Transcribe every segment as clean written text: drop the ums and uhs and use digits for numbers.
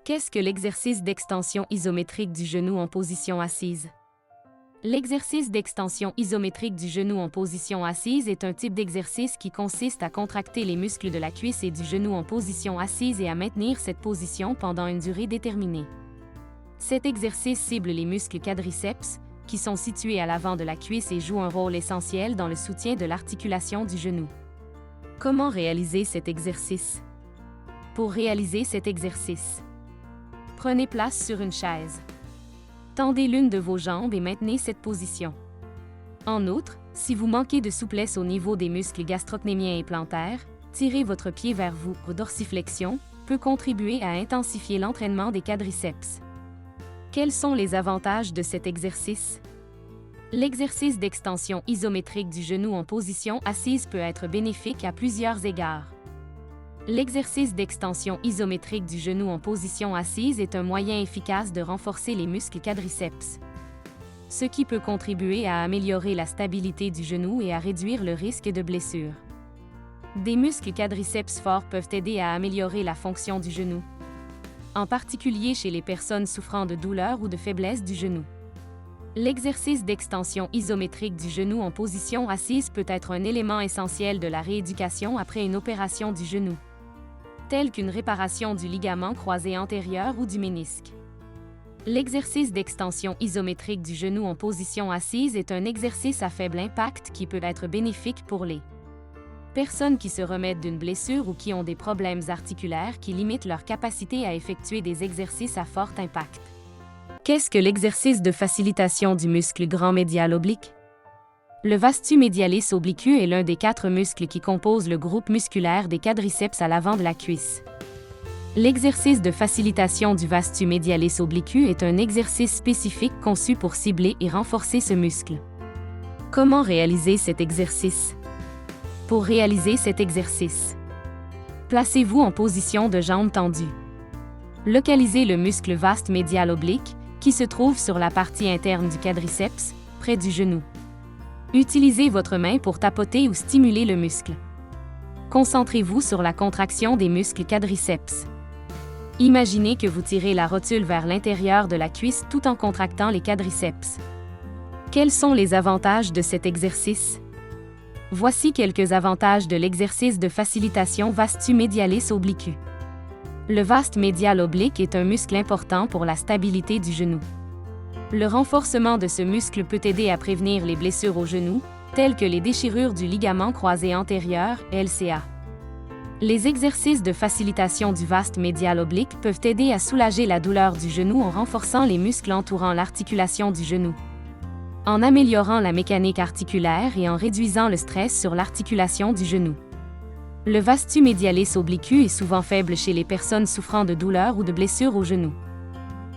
Qu'est-ce que l'exercice d'extension isométrique du genou en position assise? L'exercice d'extension isométrique du genou en position assise est un type d'exercice qui consiste à contracter les muscles de la cuisse et du genou en position assise et à maintenir cette position pendant une durée déterminée. Cet exercice cible les muscles quadriceps, qui sont situés à l'avant de la cuisse et jouent un rôle essentiel dans le soutien de l'articulation du genou. Comment réaliser cet exercice? Pour réaliser cet exercice, prenez place sur une chaise. Tendez l'une de vos jambes et maintenez cette position. En outre, si vous manquez de souplesse au niveau des muscles gastrocnémiens et plantaires, tirez votre pied vers vous. Dorsiflexion peut contribuer à intensifier l'entraînement des quadriceps. Quels sont les avantages de cet exercice? L'exercice d'extension isométrique du genou en position assise peut être bénéfique à plusieurs égards. L'exercice d'extension isométrique du genou en position assise est un moyen efficace de renforcer les muscles quadriceps, ce qui peut contribuer à améliorer la stabilité du genou et à réduire le risque de blessure. Des muscles quadriceps forts peuvent aider à améliorer la fonction du genou, en particulier chez les personnes souffrant de douleurs ou de faiblesse du genou. L'exercice d'extension isométrique du genou en position assise peut être un élément essentiel de la rééducation après une opération du genou, telle qu'une réparation du ligament croisé antérieur ou du ménisque. L'exercice d'extension isométrique du genou en position assise est un exercice à faible impact qui peut être bénéfique pour les personnes qui se remettent d'une blessure ou qui ont des problèmes articulaires qui limitent leur capacité à effectuer des exercices à fort impact. Qu'est-ce que l'exercice de facilitation du muscle grand médial oblique? Le vastus medialis oblique est l'un des 4 muscles qui composent le groupe musculaire des quadriceps à l'avant de la cuisse. L'exercice de facilitation du vastus medialis oblique est un exercice spécifique conçu pour cibler et renforcer ce muscle. Comment réaliser cet exercice? Pour réaliser cet exercice, placez-vous en position de jambes tendues. Localisez le muscle vaste médial oblique, qui se trouve sur la partie interne du quadriceps, près du genou. Utilisez votre main pour tapoter ou stimuler le muscle. Concentrez-vous sur la contraction des muscles quadriceps. Imaginez que vous tirez la rotule vers l'intérieur de la cuisse tout en contractant les quadriceps. Quels sont les avantages de cet exercice? Voici quelques avantages de l'exercice de facilitation vastus medialis oblique. Le vaste médial oblique est un muscle important pour la stabilité du genou. Le renforcement de ce muscle peut aider à prévenir les blessures au genou, telles que les déchirures du ligament croisé antérieur, LCA. Les exercices de facilitation du vaste médial oblique peuvent aider à soulager la douleur du genou en renforçant les muscles entourant l'articulation du genou, en améliorant la mécanique articulaire et en réduisant le stress sur l'articulation du genou. Le vastus medialis oblique est souvent faible chez les personnes souffrant de douleurs ou de blessures au genou.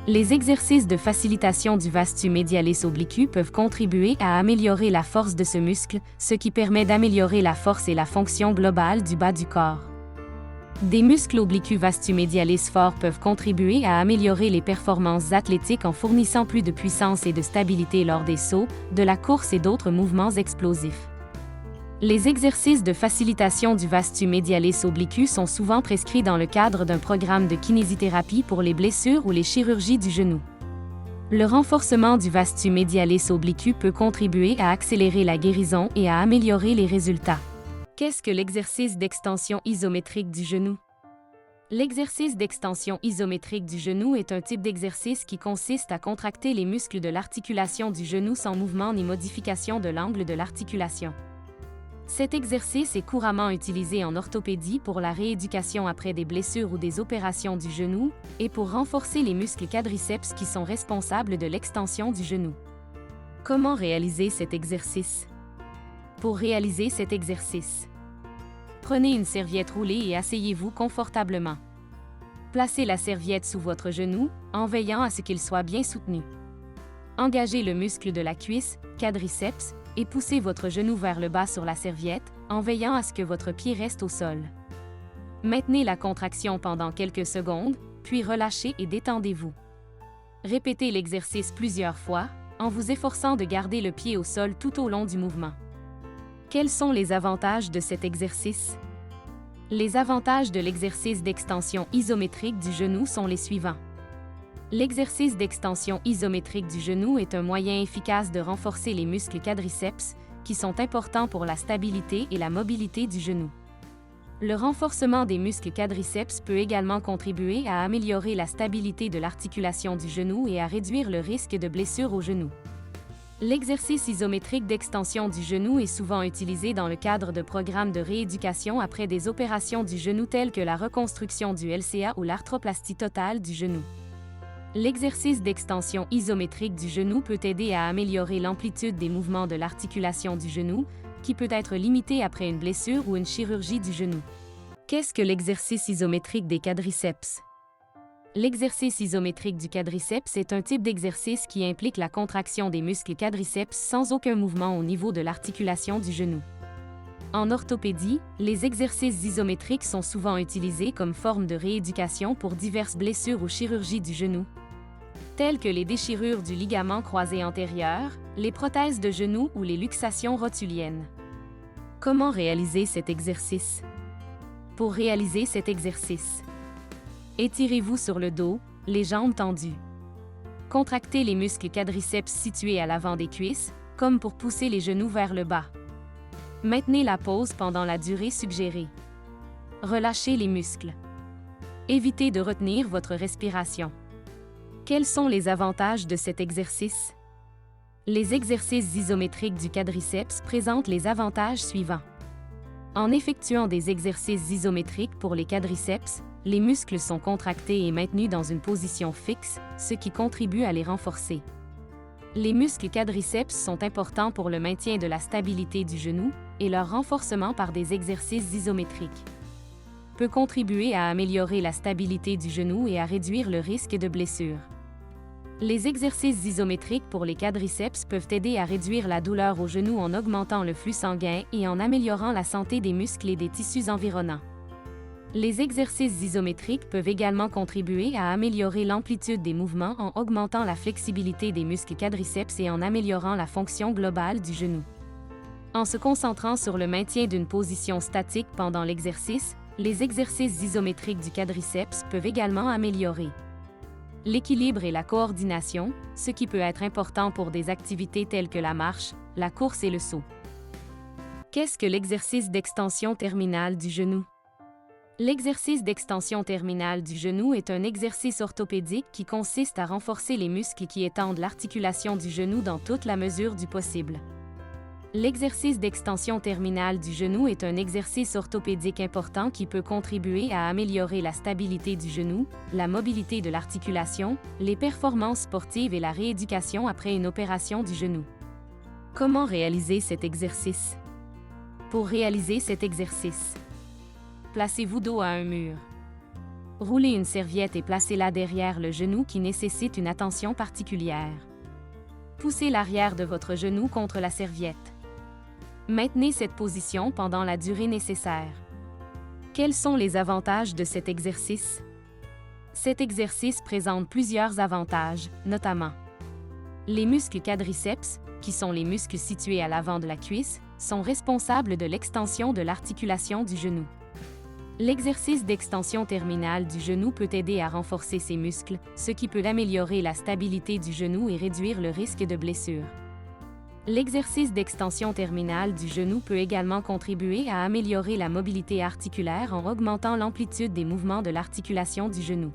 Les exercices de facilitation du vastus medialis oblique peuvent contribuer à améliorer la force de ce muscle, ce qui permet d'améliorer la force et la fonction globale du bas du corps. Des muscles obliques vastus medialis forts peuvent contribuer à améliorer les performances athlétiques en fournissant plus de puissance et de stabilité lors des sauts, de la course et d'autres mouvements explosifs. Les exercices de facilitation du vastus medialis oblique sont souvent prescrits dans le cadre d'un programme de kinésithérapie pour les blessures ou les chirurgies du genou. Le renforcement du vastus medialis oblique peut contribuer à accélérer la guérison et à améliorer les résultats. Qu'est-ce que l'exercice d'extension isométrique du genou? L'exercice d'extension isométrique du genou est un type d'exercice qui consiste à contracter les muscles de l'articulation du genou sans mouvement ni modification de l'angle de l'articulation. Cet exercice est couramment utilisé en orthopédie pour la rééducation après des blessures ou des opérations du genou et pour renforcer les muscles quadriceps qui sont responsables de l'extension du genou. Comment réaliser cet exercice? Pour réaliser cet exercice, prenez une serviette roulée et asseyez-vous confortablement. Placez la serviette sous votre genou, en veillant à ce qu'il soit bien soutenu. Engagez le muscle de la cuisse, quadriceps, et poussez votre genou vers le bas sur la serviette, en veillant à ce que votre pied reste au sol. Maintenez la contraction pendant quelques secondes, puis relâchez et détendez-vous. Répétez l'exercice plusieurs fois, en vous efforçant de garder le pied au sol tout au long du mouvement. Quels sont les avantages de cet exercice? Les avantages de l'exercice d'extension isométrique du genou sont les suivants. L'exercice d'extension isométrique du genou est un moyen efficace de renforcer les muscles quadriceps, qui sont importants pour la stabilité et la mobilité du genou. Le renforcement des muscles quadriceps peut également contribuer à améliorer la stabilité de l'articulation du genou et à réduire le risque de blessure au genou. L'exercice isométrique d'extension du genou est souvent utilisé dans le cadre de programmes de rééducation après des opérations du genou telles que la reconstruction du LCA ou l'arthroplastie totale du genou. L'exercice d'extension isométrique du genou peut aider à améliorer l'amplitude des mouvements de l'articulation du genou, qui peut être limitée après une blessure ou une chirurgie du genou. Qu'est-ce que l'exercice isométrique des quadriceps? L'exercice isométrique du quadriceps est un type d'exercice qui implique la contraction des muscles quadriceps sans aucun mouvement au niveau de l'articulation du genou. En orthopédie, les exercices isométriques sont souvent utilisés comme forme de rééducation pour diverses blessures ou chirurgies du genou, telles que les déchirures du ligament croisé antérieur, les prothèses de genou ou les luxations rotuliennes. Comment réaliser cet exercice? Pour réaliser cet exercice, étirez-vous sur le dos, les jambes tendues. Contractez les muscles quadriceps situés à l'avant des cuisses, comme pour pousser les genoux vers le bas. Maintenez la pause pendant la durée suggérée. Relâchez les muscles. Évitez de retenir votre respiration. Quels sont les avantages de cet exercice? Les exercices isométriques du quadriceps présentent les avantages suivants. En effectuant des exercices isométriques pour les quadriceps, les muscles sont contractés et maintenus dans une position fixe, ce qui contribue à les renforcer. Les muscles quadriceps sont importants pour le maintien de la stabilité du genou et leur renforcement par des exercices isométriques peut contribuer à améliorer la stabilité du genou et à réduire le risque de blessure. Les exercices isométriques pour les quadriceps peuvent aider à réduire la douleur au genou en augmentant le flux sanguin et en améliorant la santé des muscles et des tissus environnants. Les exercices isométriques peuvent également contribuer à améliorer l'amplitude des mouvements en augmentant la flexibilité des muscles quadriceps et en améliorant la fonction globale du genou. En se concentrant sur le maintien d'une position statique pendant l'exercice, les exercices isométriques du quadriceps peuvent également améliorer l'équilibre et la coordination, ce qui peut être important pour des activités telles que la marche, la course et le saut. Qu'est-ce que l'exercice d'extension terminale du genou? L'exercice d'extension terminale du genou est un exercice orthopédique qui consiste à renforcer les muscles qui étendent l'articulation du genou dans toute la mesure du possible. L'exercice d'extension terminale du genou est un exercice orthopédique important qui peut contribuer à améliorer la stabilité du genou, la mobilité de l'articulation, les performances sportives et la rééducation après une opération du genou. Comment réaliser cet exercice? Pour réaliser cet exercice, placez-vous dos à un mur. Roulez une serviette et placez-la derrière le genou qui nécessite une attention particulière. Poussez l'arrière de votre genou contre la serviette. Maintenez cette position pendant la durée nécessaire. Quels sont les avantages de cet exercice? Cet exercice présente plusieurs avantages, notamment les muscles quadriceps, qui sont les muscles situés à l'avant de la cuisse, sont responsables de l'extension de l'articulation du genou. L'exercice d'extension terminale du genou peut aider à renforcer ces muscles, ce qui peut améliorer la stabilité du genou et réduire le risque de blessure. L'exercice d'extension terminale du genou peut également contribuer à améliorer la mobilité articulaire en augmentant l'amplitude des mouvements de l'articulation du genou.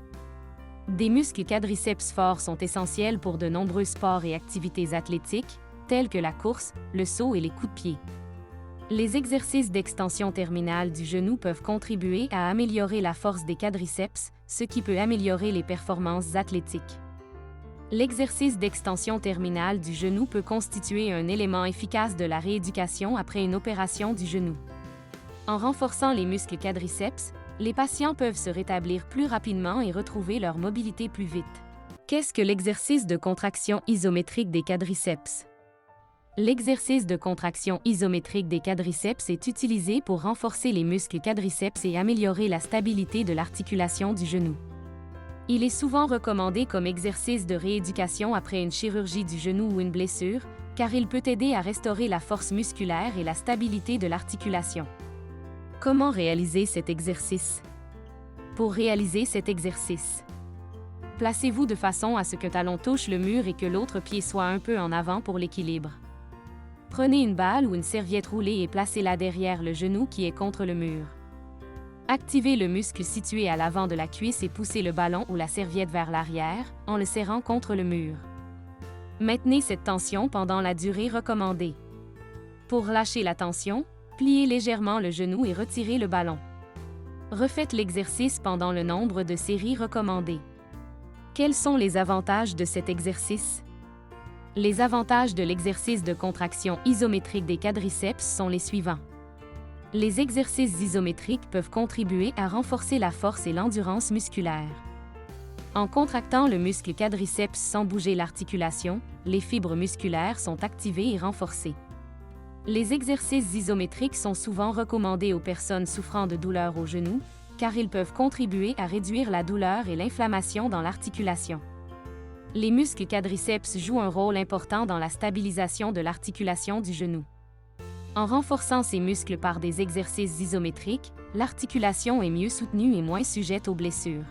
Des muscles quadriceps forts sont essentiels pour de nombreux sports et activités athlétiques, tels que la course, le saut et les coups de pied. Les exercices d'extension terminale du genou peuvent contribuer à améliorer la force des quadriceps, ce qui peut améliorer les performances athlétiques. L'exercice d'extension terminale du genou peut constituer un élément efficace de la rééducation après une opération du genou. En renforçant les muscles quadriceps, les patients peuvent se rétablir plus rapidement et retrouver leur mobilité plus vite. Qu'est-ce que l'exercice de contraction isométrique des quadriceps? L'exercice de contraction isométrique des quadriceps est utilisé pour renforcer les muscles quadriceps et améliorer la stabilité de l'articulation du genou. Il est souvent recommandé comme exercice de rééducation après une chirurgie du genou ou une blessure, car il peut aider à restaurer la force musculaire et la stabilité de l'articulation. Comment réaliser cet exercice? Pour réaliser cet exercice, placez-vous de façon à ce qu'un talon touche le mur et que l'autre pied soit un peu en avant pour l'équilibre. Prenez une balle ou une serviette roulée et placez-la derrière le genou qui est contre le mur. Activez le muscle situé à l'avant de la cuisse et poussez le ballon ou la serviette vers l'arrière, en le serrant contre le mur. Maintenez cette tension pendant la durée recommandée. Pour lâcher la tension, pliez légèrement le genou et retirez le ballon. Refaites l'exercice pendant le nombre de séries recommandées. Quels sont les avantages de cet exercice? Les avantages de l'exercice de contraction isométrique des quadriceps sont les suivants. Les exercices isométriques peuvent contribuer à renforcer la force et l'endurance musculaire. En contractant le muscle quadriceps sans bouger l'articulation, les fibres musculaires sont activées et renforcées. Les exercices isométriques sont souvent recommandés aux personnes souffrant de douleurs au genou, car ils peuvent contribuer à réduire la douleur et l'inflammation dans l'articulation. Les muscles quadriceps jouent un rôle important dans la stabilisation de l'articulation du genou. En renforçant ces muscles par des exercices isométriques, l'articulation est mieux soutenue et moins sujette aux blessures.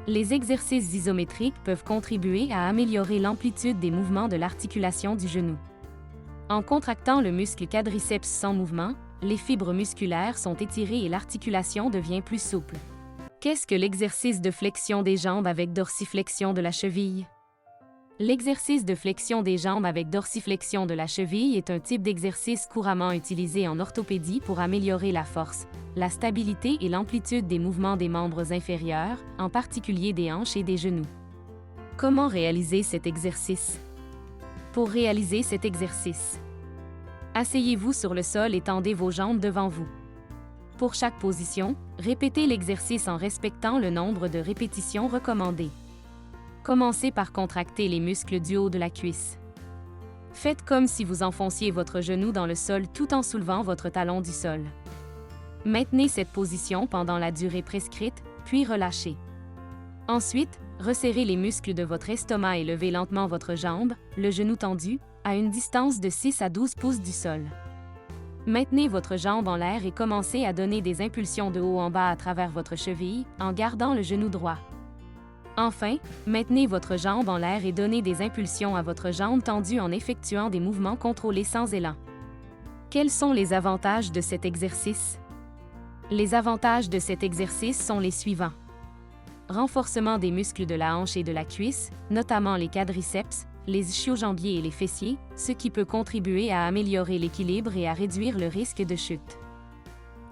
Les exercices isométriques peuvent contribuer à améliorer l'amplitude des mouvements de l'articulation du genou. En contractant le muscle quadriceps sans mouvement, les fibres musculaires sont étirées et l'articulation devient plus souple. Qu'est-ce que l'exercice de flexion des jambes avec dorsiflexion de la cheville? L'exercice de flexion des jambes avec dorsiflexion de la cheville est un type d'exercice couramment utilisé en orthopédie pour améliorer la force, la stabilité et l'amplitude des mouvements des membres inférieurs, en particulier des hanches et des genoux. Comment réaliser cet exercice? Pour réaliser cet exercice, asseyez-vous sur le sol et tendez vos jambes devant vous. Pour chaque position, répétez l'exercice en respectant le nombre de répétitions recommandées. Commencez par contracter les muscles du haut de la cuisse. Faites comme si vous enfonciez votre genou dans le sol tout en soulevant votre talon du sol. Maintenez cette position pendant la durée prescrite, puis relâchez. Ensuite, resserrez les muscles de votre estomac et levez lentement votre jambe, le genou tendu, à une distance de 6 à 12 pouces du sol. Maintenez votre jambe en l'air et commencez à donner des impulsions de haut en bas à travers votre cheville, en gardant le genou droit. Enfin, maintenez votre jambe en l'air et donnez des impulsions à votre jambe tendue en effectuant des mouvements contrôlés sans élan. Quels sont les avantages de cet exercice? Les avantages de cet exercice sont les suivants. Renforcement des muscles de la hanche et de la cuisse, notamment les quadriceps, les ischio-jambiers et les fessiers, ce qui peut contribuer à améliorer l'équilibre et à réduire le risque de chute.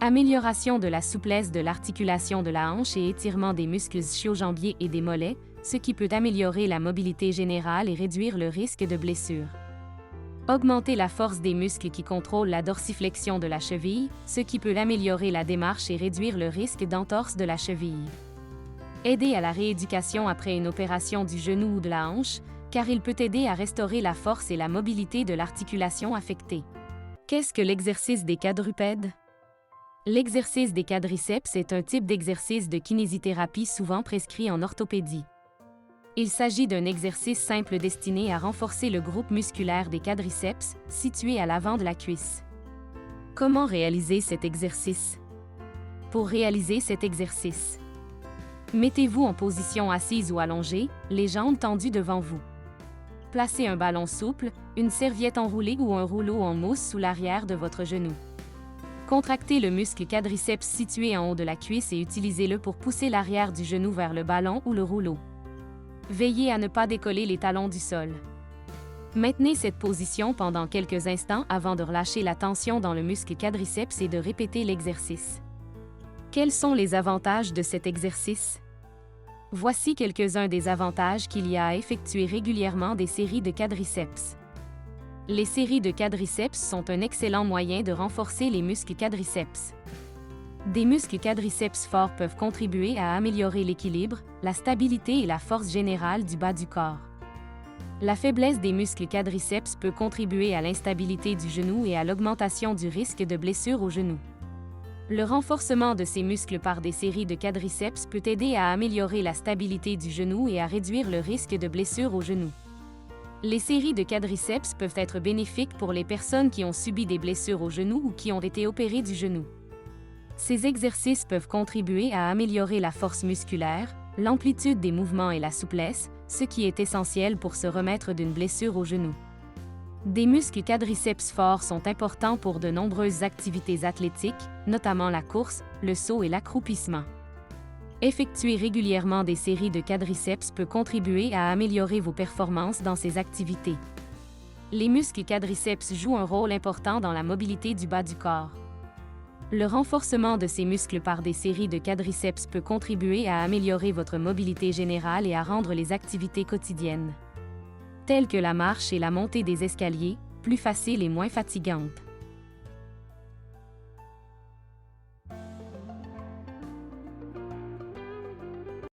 Amélioration de la souplesse de l'articulation de la hanche et étirement des muscles ischio-jambiers et des mollets, ce qui peut améliorer la mobilité générale et réduire le risque de blessure. Augmenter la force des muscles qui contrôlent la dorsiflexion de la cheville, ce qui peut améliorer la démarche et réduire le risque d'entorse de la cheville. Aider à la rééducation après une opération du genou ou de la hanche, car il peut aider à restaurer la force et la mobilité de l'articulation affectée. Qu'est-ce que l'exercice des quadrupèdes? L'exercice des quadriceps est un type d'exercice de kinésithérapie souvent prescrit en orthopédie. Il s'agit d'un exercice simple destiné à renforcer le groupe musculaire des quadriceps, situé à l'avant de la cuisse. Comment réaliser cet exercice? Pour réaliser cet exercice, mettez-vous en position assise ou allongée, les jambes tendues devant vous. Placez un ballon souple, une serviette enroulée ou un rouleau en mousse sous l'arrière de votre genou. Contractez le muscle quadriceps situé en haut de la cuisse et utilisez-le pour pousser l'arrière du genou vers le ballon ou le rouleau. Veillez à ne pas décoller les talons du sol. Maintenez cette position pendant quelques instants avant de relâcher la tension dans le muscle quadriceps et de répéter l'exercice. Quels sont les avantages de cet exercice? Voici quelques-uns des avantages qu'il y a à effectuer régulièrement des séries de quadriceps. Les séries de quadriceps sont un excellent moyen de renforcer les muscles quadriceps. Des muscles quadriceps forts peuvent contribuer à améliorer l'équilibre, la stabilité et la force générale du bas du corps. La faiblesse des muscles quadriceps peut contribuer à l'instabilité du genou et à l'augmentation du risque de blessure au genou. Le renforcement de ces muscles par des séries de quadriceps peut aider à améliorer la stabilité du genou et à réduire le risque de blessure au genou. Les séries de quadriceps peuvent être bénéfiques pour les personnes qui ont subi des blessures au genou ou qui ont été opérées du genou. Ces exercices peuvent contribuer à améliorer la force musculaire, l'amplitude des mouvements et la souplesse, ce qui est essentiel pour se remettre d'une blessure au genou. Des muscles quadriceps forts sont importants pour de nombreuses activités athlétiques, notamment la course, le saut et l'accroupissement. Effectuer régulièrement des séries de quadriceps peut contribuer à améliorer vos performances dans ces activités. Les muscles quadriceps jouent un rôle important dans la mobilité du bas du corps. Le renforcement de ces muscles par des séries de quadriceps peut contribuer à améliorer votre mobilité générale et à rendre les activités quotidiennes, telles que la marche et la montée des escaliers, plus faciles et moins fatigantes.